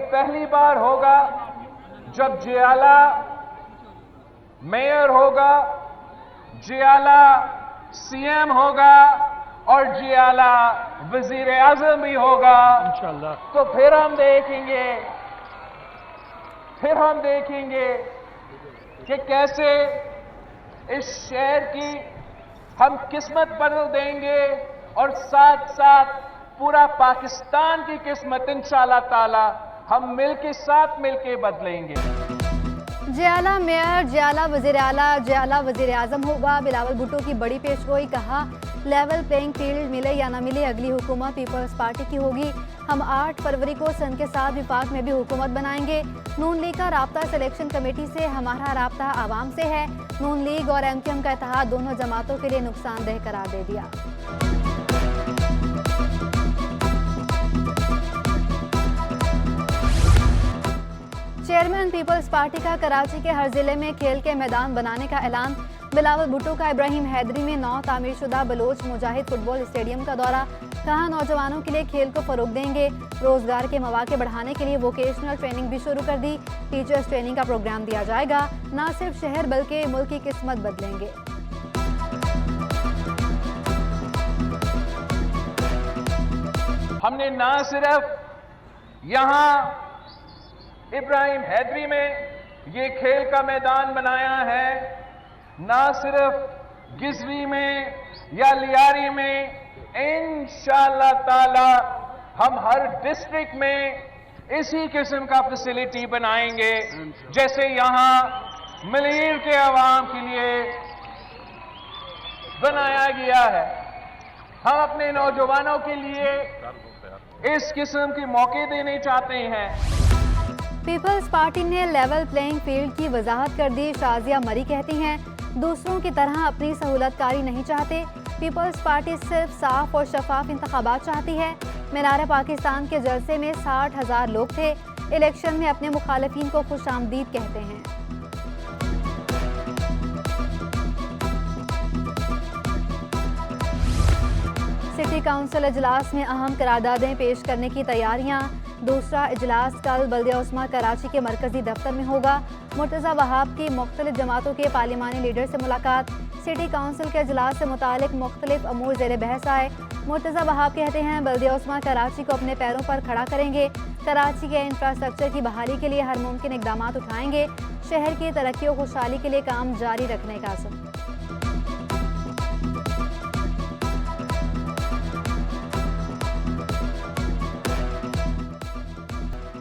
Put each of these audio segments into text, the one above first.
पहली बार होगा जब जियाला मेयर होगा, जियाला सीएम होगा और जियाला वजीर आजम भी होगा। इंशाअल्लाह। तो फिर हम देखेंगे कि कैसे इस शहर की हम किस्मत बदल देंगे और साथ साथ पूरा पाकिस्तान की किस्मत इंशाअल्लाह ताला हम साथ मिलके बदलेंगे। जियाला मेयर, जियाला वजीर आला, जियाला वजीर आजम होगा। बिलावल भुट्टो की बड़ी पेशगोई, कहा लेवल प्लेइंग फील्ड मिले या ना मिले अगली हुकूमत पीपल्स पार्टी की होगी। हम 8 फरवरी को सन के साथ विफाक में भी हुकूमत बनाएंगे। नून लीग का राब्ता सिलेक्शन कमेटी से, हमारा राब्ता आवाम से है। नून लीग और MQM का इत्तेहाद दोनों जमातों के लिए नुकसानदेह करार दे दिया। चेयरमैन पीपल्स पार्टी का कराची के हर जिले में खेल के मैदान बनाने का ऐलान। बिलावल भुट्टो का इब्राहिम हैदरी में 9 तामीरशुदा बलोच मुजाहिद फुटबॉल स्टेडियम का दौरा। कहा नौजवानों के लिए खेल को फरोग देंगे। रोजगार के मौके बढ़ाने के लिए वोकेशनल ट्रेनिंग भी शुरू कर दी। टीचर्स ट्रेनिंग का प्रोग्राम दिया जाएगा। न सिर्फ शहर बल्कि मुल्क की किस्मत बदलेंगे। हमने ना सिर्फ यहाँ इब्राहिम हैदरी में ये खेल का मैदान बनाया है, ना सिर्फ गिजवी में या लियारी में, इंशाअल्लाह ताला हम हर डिस्ट्रिक्ट में इसी किस्म का फैसिलिटी बनाएंगे जैसे यहां मलीर के अवाम के लिए बनाया गया है। हम अपने नौजवानों के लिए इस किस्म के मौके देने चाहते हैं। पीपल्स पार्टी ने लेवल प्लेइंग फील्ड की वजाहत कर दी। शाजिया मरी कहती हैं दूसरों की तरह अपनी सहूलतकारी नहीं चाहते। पीपल्स पार्टी सिर्फ साफ और शफाफ इंतखाबात चाहती है। मीनार पाकिस्तान के जलसे में 60,000 लोग थे। इलेक्शन में अपने मुखालिफिन को खुशामदीद कहते हैं। सिटी काउंसिल इजलास में अहम करारदादें पेश करने की तैयारियां। दूसरा इजलास कल बल्दिया उस्मा कराची के मरकजी दफ्तर में होगा। मुर्तज़ा वहाब की मुख्तलिफ जमातों के पार्लिमानी लीडर से मुलाकात। सिटी काउंसिल के इजलास से मुतालिक मुख्तलिफ अमूर ज़ेर बहस आए। मुर्तज़ा वहाब कहते हैं बल्दिया उस्मा कराची को अपने पैरों पर खड़ा करेंगे। कराची के इंफ्रास्ट्रक्चर की बहाली के लिए हर मुमकिन इकदाम उठाएंगे। शहर की तरक्की और खुशहाली के लिए काम जारी रखने का अज़्म।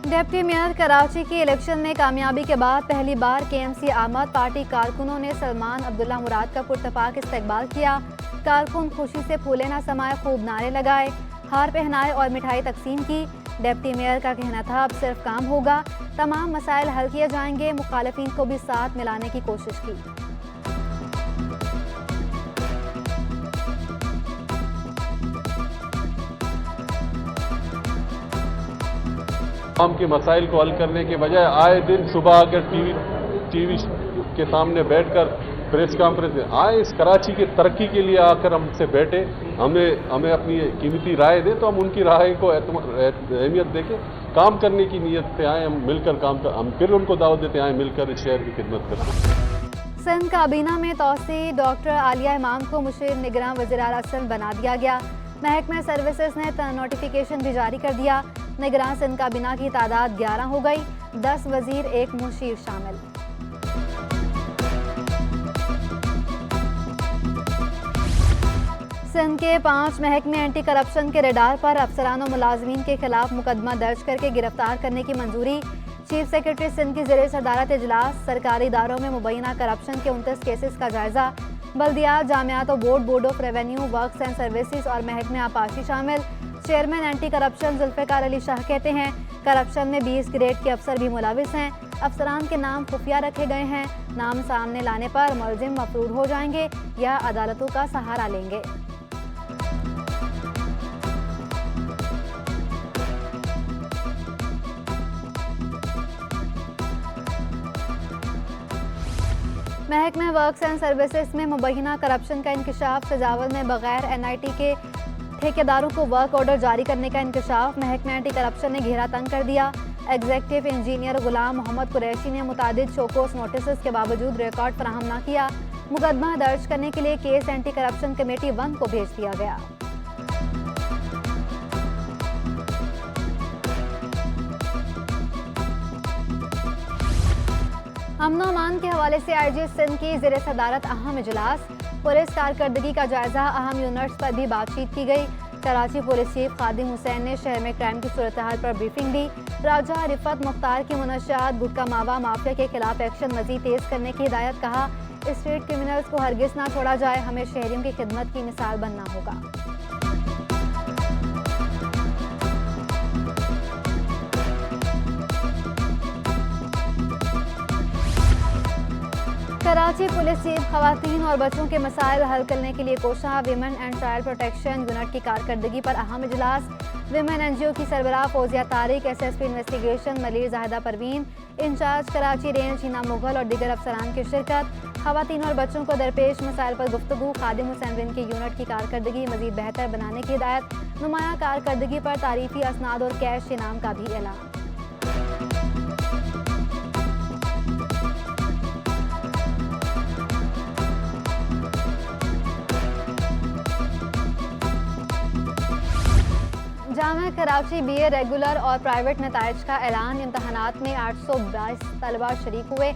डिप्टी मेयर कराची की इलेक्शन में कामयाबी के बाद पहली बार KMC आमद। पार्टी कारकुनों ने सलमान अब्दुल्ला मुराद का पुरतपाक इस्तकबाल किया। कारकुन खुशी से फूले न समाये, खूब नारे लगाए, हार पहनाए और मिठाई तकसीम की। डिप्टी मेयर का कहना था अब सिर्फ काम होगा, तमाम मसाइल हल किए जाएंगे। मुखालिफिन को भी साथ मिलाने की कोशिश की। आम के मसाइल को हल करने के बजाय आए दिन सुबह अगर टीवी के सामने बैठकर प्रेस कॉन्फ्रेंस आए, इस कराची की तरक्की के लिए आकर हमसे बैठे, हमें अपनी कीमती राय दे, तो हम उनकी राय को अहमियत देके काम करने की नीयत से आए। हम मिलकर हम फिर उनको दावत देते आए मिलकर इस शहर की खिदमत करते हैं। सिंध काबीना में तौसी। डॉक्टर आलिया इमाम को मुशीर निगरान वज़ीर आला सिंध बना दिया गया। महकमा सर्विसेज ने नोटिफिकेशन भी जारी कर दिया। निगरान सिंध काबीना की तादाद 11 हो गई, 10 वजीर 1 मुशीर शामिल। सिंध के 5 महकमे एंटी करप्शन के रडार पर अफसरान और मुलाजमीन के खिलाफ मुकदमा दर्ज करके गिरफ्तार करने की मंजूरी। चीफ सेक्रेटरी सिंध की ज़ेरे सदारत इजलास। सरकारी इदारों में मुबैना करप्शन के 29 केसेस का जायजा। बल्दियात, जामियात और board of revenue, works and services और महकमे आपाशी शामिल। Chairman anti corruption Zulfikar Ali Shah कहते हैं करप्शन में 20 ग्रेड के अफसर भी मुलविस हैं। अफसरान के नाम खुफिया रखे गए हैं। नाम सामने लाने पर मुलजिम मफरूर हो जाएंगे या अदालतों का सहारा लेंगे। महकमे वर्क्स एंड सर्विसेज में मुबैना करप्शन का इंकशाफ। सजावल ने बगैर NIT के ठेकेदारों को वर्क ऑर्डर जारी करने का इंकशाफ। महकमा एंटी करप्शन ने घेरा तंग कर दिया। एग्जीक्यूटिव इंजीनियर गुलाम मोहम्मद कुरैशी ने मुतादिद शोकोस नोटिस के बावजूद रिकॉर्ड फराहम न किया। मुकदमा दर्ज करने के लिए केस एंटी करप्शन कमेटी 1 को भेज दिया गया। अमन अमान के हवाले से आईजी सिंध की ज़ेरे सदारत अहम इजलास। पुलिस कारकर्दगी का जायजा, अहम यूनिट्स पर भी बातचीत की गई। कराची पुलिस चीफ खादिम हुसैन ने शहर में क्राइम की सूरत हाल पर ब्रीफिंग दी। राजा रिफत मुख्तार की मुनशियात गुटका मावा माफिया के खिलाफ एक्शन मजीद तेज करने की हिदायत। कहा, स्ट्रीट क्रिमिनल्स को हरगिज ना छोड़ा जाए, हमें शहरियों की खिदमत की मिसाल बनना होगा। कराची पुलिस चीफ खवातीन और बच्चों के मसाइल हल करने के लिए कोशा। Women and child protection unit की कारकर्दगी पर अहम इजलास। विमेन एनजीओ की सरबराह Fauzia Tariq, SSP investigation Malir Zahida Parveen, incharge Karachi range Hina Mughal और दीगर अफसरान की शिरकत। खवातीन और बच्चों को दरपेश मसाइल पर गुफ्तगू। खादिम हुसैन बिन की यूनिट की कारकर्दगी मजीद बेहतर बनाने की हिदायत। नुमाया कारकर्दगी पर तारीफी असनाद और कैश इनाम का भी ऐलान। जामिया कराची बीए रेगुलर और प्राइवेट नताइज का ऐलान। इम्तहानात में 822 तलबा शरीक हुए,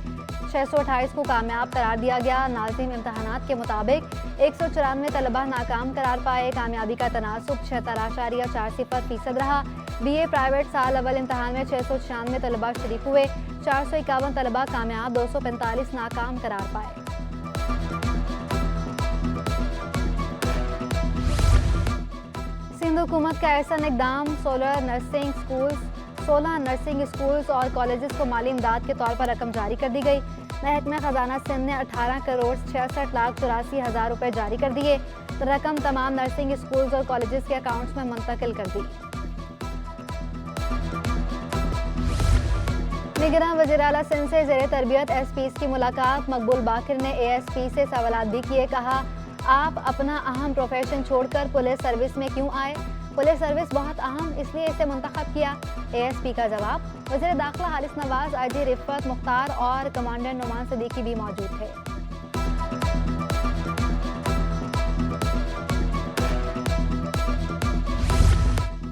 628 को कामयाब करार दिया गया। नाज़िम इम्तहानात के मुताबिक 194 तलबा नाकाम करार पाए। कामयाबी का तनासुब 76.40% रहा। बीए प्राइवेट साल अव्वल इम्तहान में 696 तलबा शरीक हुए, 451 तलबा कामयाब, 245 नाकाम करार पाए। सिंध हुकूमत का ऐसा इक़दाम, 16 नर्सिंग स्कूल्स और कॉलेजेस को माली इमदाद के तौर पर रकम जारी कर दी गई। महकमा खजाना सिंध ने 18 करोड़ 66,84,000 रुपए जारी कर दिए। रकम तमाम नर्सिंग स्कूल्स और कॉलेजेस के अकाउंट्स में मुंतकिल कर दी। निगरान वज़ीर आला सिंध से ज़ेरे तरबियत एसपीज़ की मुलाकात। मकबूल बाकिर ने एएसपी से सवालात भी किए। कहा, आप अपना अहम प्रोफेशन छोड़कर पुलिस सर्विस में क्यों आए? पुलिस सर्विस बहुत अहम, इसलिए इसे मुंतखब किया। एएसपी का जवाब। वज़ीर दाखिला हारिस नवाज, आईजी रिफत मुख्तार और कमांडेंट नुमान सिद्दीकी भी मौजूद थे।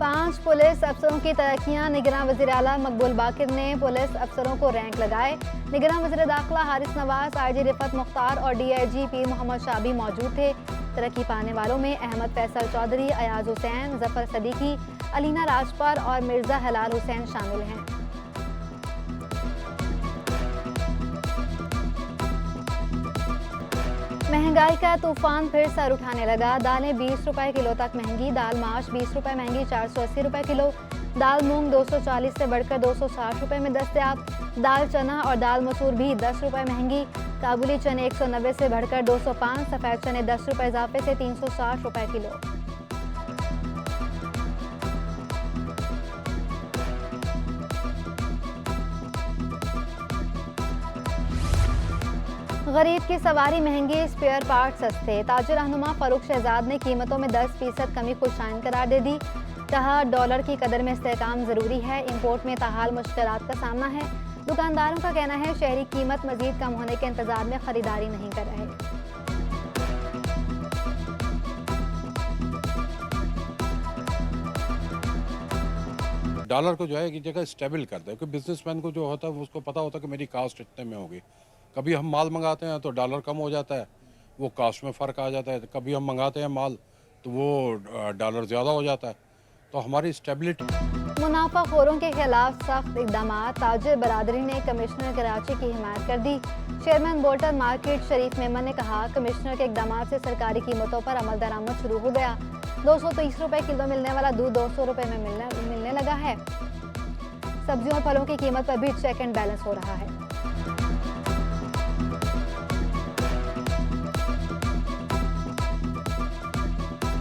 पांच पुलिस अफसरों की तरक्कियां। निगरान वज़ीर आला मकबूल बाकिर ने पुलिस अफसरों को रैंक लगाए। निगरान वज़ीर दाखिला हारिस नवाज, आईजी रिफत मुख्तार और डीआईजी पीर मोहम्मद शाह भी मौजूद थे। तरक्की पाने वालों में अहमद फैसल चौधरी, अयाज हुसैन, जफर सदीकी, अलीना राजपाल और मिर्जा हलाल हुसैन शामिल हैं। महंगाई का तूफान फिर सर उठाने लगा। दालें 20 रुपए किलो तक महंगी। दाल माश 20 रुपए महंगी, 480 रुपए किलो। दाल मूंग 240 से बढ़कर 260 रुपए में दस्तयाब। दाल चना और दाल मसूर भी 10 रुपए महंगी। काबुली चने 190 से बढ़कर 205। सफ़ेद चने 10 रुपए इजाफे से 360 रुपए किलो। गरीब की सवारी महंगी, स्पेयर पार्ट सस्ते। ताजिर रहनुमा फारूक शहजाद ने कीमतों में 10% कमी को शाइन करार दे दी। कहा, डॉलर की कदर में इस्तेहकाम ज़रूरी है। इंपोर्ट में ताहाल मुश्किलात का सामना है। दुकानदारों का कहना है शहरी कीमत मजीद कम होने के इंतजार में खरीदारी नहीं कर रहे। डॉलर को जो है एक जगह स्टेबल करता है, क्योंकि बिजनेसमैन को जो होता है उसको पता होता है कि मेरी कास्ट इतने में होगी। कभी हम माल मंगाते हैं तो डॉलर कम हो जाता है, वो कास्ट में फ़र्क आ जाता है। कभी हम मंगाते हैं माल तो वो डॉलर ज़्यादा हो जाता है, तो हमारी स्टेबिलिटी। मुनाफाखोरों के खिलाफ सख्त इकदाम। ताजिर बरादरी ने कमिश्नर कराची की हिमायत कर दी। चेयरमैन बोल्टन मार्केट शरीफ मेमन ने कहा, कमिश्नर के इकदाम से सरकारी कीमतों पर अमल दरामद शुरू हो गया। 230 रुपए किलो मिलने वाला दूध 200 रुपए में मिलने लगा है। सब्जियों और फलों की कीमत पर भी चेक एंड बैलेंस हो रहा है।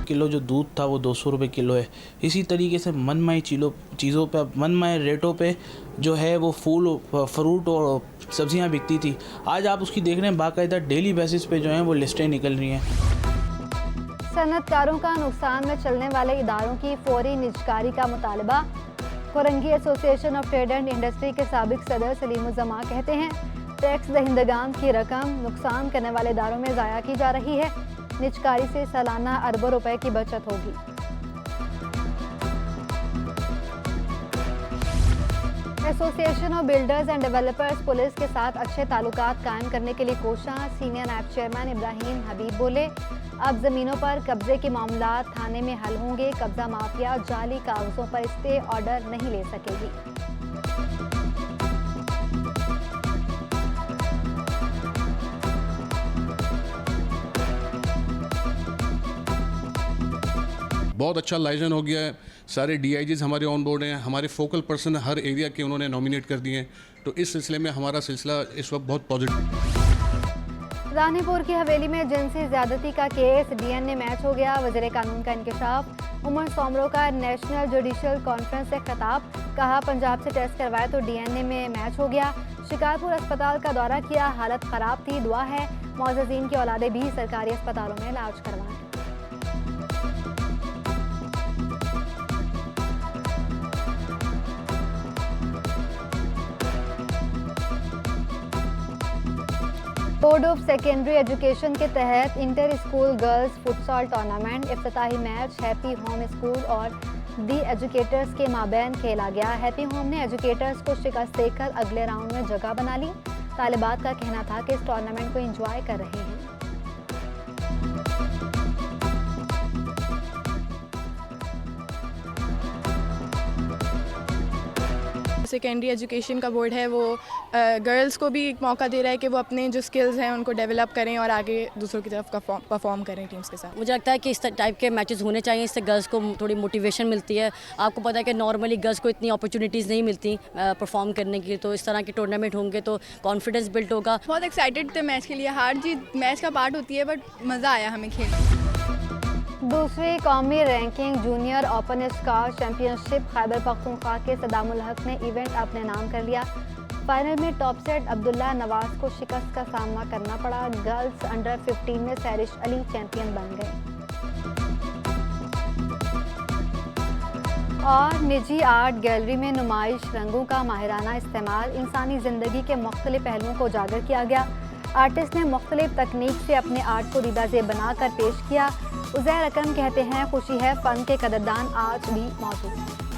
किलो जो दूध था वो 200 रुपये किलो है। इसी तरीके से मनमाई चीज़ों पर, मनमाई रेटों पे जो है वो फूल, फ्रूट और सब्जियां बिकती थी। आज आप उसकी देख रहे हैं बाकायदा डेली बेसिस पे जो हैं वो लिस्टें निकल रही हैं। सनतकारों का नुकसान में चलने वाले इदारों की फौरी निजकारी का मुतालबा। Korangi association of trade and industry के साबिक सदर सलीमुज़्ज़मा कहते हैं टैक्स दहिंदगान की रकम नुकसान करने वाले इदारों में ज़ाया की जा रही है। निजकारी से सालाना अरबों रुपए की बचत होगी। Association of builders and developers police के साथ अच्छे ताल्लुकात कायम करने के लिए कोशां। सीनियर नायब चेयरमैन इब्राहिम हबीब बोले, अब ज़मीनों पर कब्जे के मामला थाने में हल होंगे। कब्जा माफिया जाली कागजों पर स्टे ऑर्डर नहीं ले सकेगी। बहुत अच्छा लाइजन हो गया है। सारे DIGs हमारे ऑन बोर्ड हैं, हमारे फोकल पर्सन हर एरिया के उन्होंने नॉमिनेट कर दिए हैं। तो इस सिलसिले में हमारा सिलसिला इस वक्त बहुत पॉजिटिव। रानीपुर की हवेली में जिनसी ज्यादती का केस DNA मैच हो गया। वज़ीर कानून का इंकशाफ। उमर सोमरो का नेशनल जुडिशल कॉन्फ्रेंस से खिताब। कहा, पंजाब से टेस्ट करवाया तो DNA में मैच हो गया। शिकारपुर अस्पताल का दौरा किया, हालत ख़राब थी। दुआ है मुअज़्ज़ज़ीन की औलादें भी सरकारी अस्पतालों में इलाज करवाएं। बोर्ड ऑफ सेकेंडरी एजुकेशन के तहत inter school girls futsal tournament इफ्तिताही मैच हैप्पी होम स्कूल और दी एजुकेटर्स के माबैन खेला गया। हैप्पी होम ने एजुकेटर्स को शिकस्त देकर अगले राउंड में जगह बना ली। तालिबात का कहना था कि इस टूर्नामेंट को एंजॉय कर रहे हैं। सेकेंडरी एजुकेशन का बोर्ड है वो गर्ल्स को भी एक मौका दे रहा है कि वो अपने जो स्किल्स हैं उनको डेवलप करें और आगे दूसरों की तरफ परफॉर्म करें टीम्स के साथ। मुझे लगता है कि इस टाइप के मैचेस होने चाहिए, इससे गर्ल्स को थोड़ी मोटिवेशन मिलती है। आपको पता है कि नॉर्मली गर्ल्स को इतनी अपॉर्चुनिटीज़ नहीं मिलती परफॉर्म करने की, तो इस तरह के टूर्नामेंट होंगे तो कॉन्फिडेंस बिल्ड होगा। बहुत एक्साइटेड थे मैच के लिए। हार जीत मैच का पार्ट होती है, बट मज़ा आया हमें खेलने। दूसरी कौमी ranking junior open squash championship Khyber Pakhtunkhwa के सदामुल हक ने इवेंट अपने नाम कर लिया। फाइनल में टॉप सेट अब्दुल्ला नवाज को शिकस्त का सामना करना पड़ा। गर्ल्स अंडर 15 में सैरिश अली चैंपियन बन गए। और निजी आर्ट गैलरी में नुमाइश रंगों का माहिराना इस्तेमाल। इंसानी ज़िंदगी के मुख्तलिफ पहलुओं को उजागर किया गया। आर्टिस्ट ने मुख्तलिफ तकनीक से अपने आर्ट को दीदाज़ेब बनाकर पेश किया। उज़ैर अकरम कहते हैं, खुशी है फ़न के कदरदान आज भी मौजूद हैं।